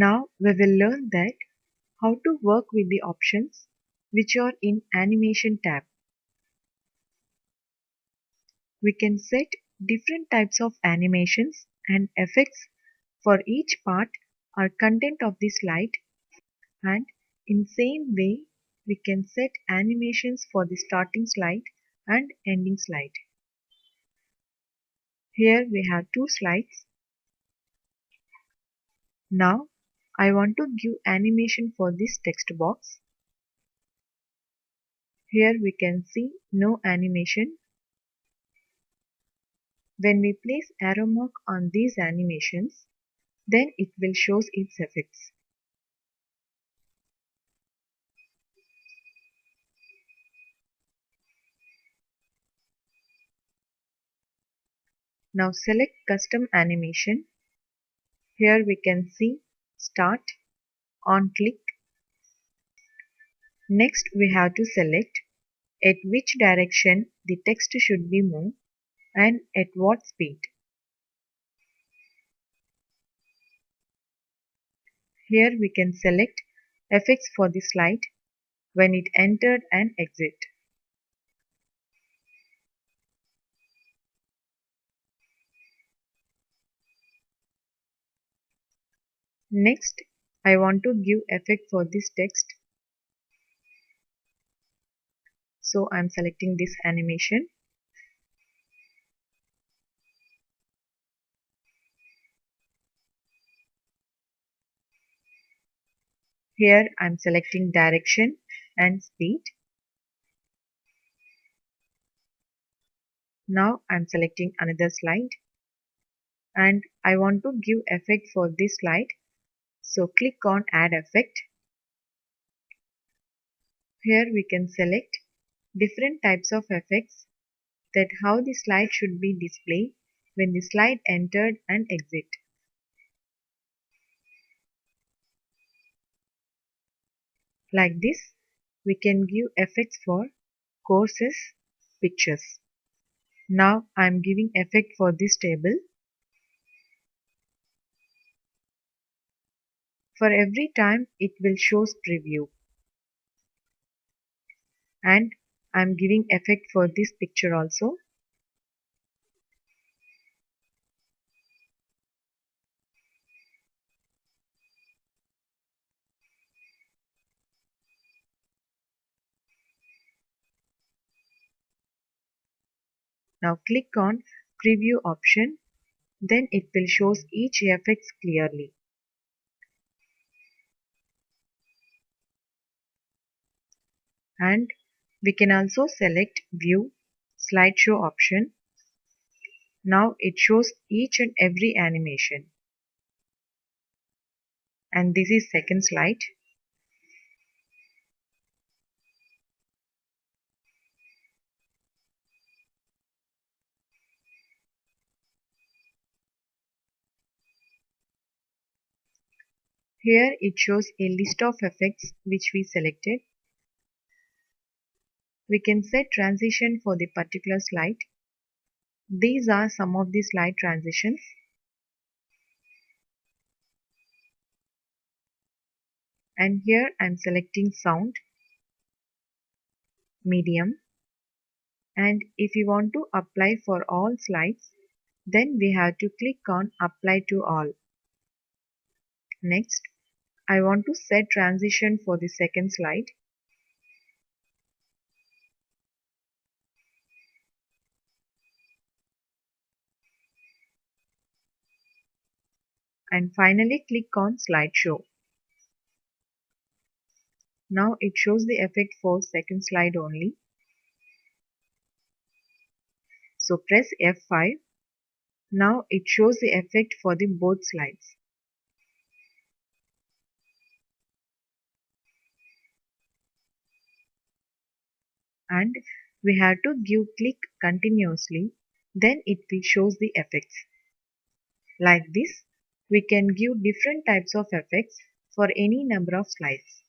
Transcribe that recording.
Now we will learn that how to work with the options which are in Animation tab. We can set different types of animations and effects for each part or content of the slide, and in same way we can set animations for the starting slide and ending slide. Here we have two slides. Now I want to give animation for this text box. Here we can see no animation. When we place arrow mark on these animations, then it will show its effects. Now select custom animation. Here we can see start, on click. Next we have to select at which direction the text should be moved and at what speed. Here we can select effects for the slide when it entered and exit. Next, I want to give effect for this text. So I am selecting this animation. Here I am selecting direction and speed. Now I am selecting another slide and I want to give effect for this slide. So click on add effect. Here we can select different types of effects, that how the slide should be displayed when the slide entered and exit. Like this, we can give effects for courses, pictures. Now I am giving effect for this table. For every time it will show preview. And I am giving effect for this picture also. Now click on preview option, then it will show each effects clearly. And we can also select view slideshow option. Now it shows each and every animation. And this is second slide. Here it shows a list of effects which we selected. We can set transition for the particular slide. These are some of the slide transitions. And here I am selecting sound, medium. And if you want to apply for all slides, then we have to click on apply to all. Next, I want to set transition for the second slide. And finally click on slideshow. Now it shows the effect for second slide only. So press F5. Now it shows the effect for the both slides. And we have to give click continuously, then it will shows the effects. Like this, we can give different types of effects for any number of slides.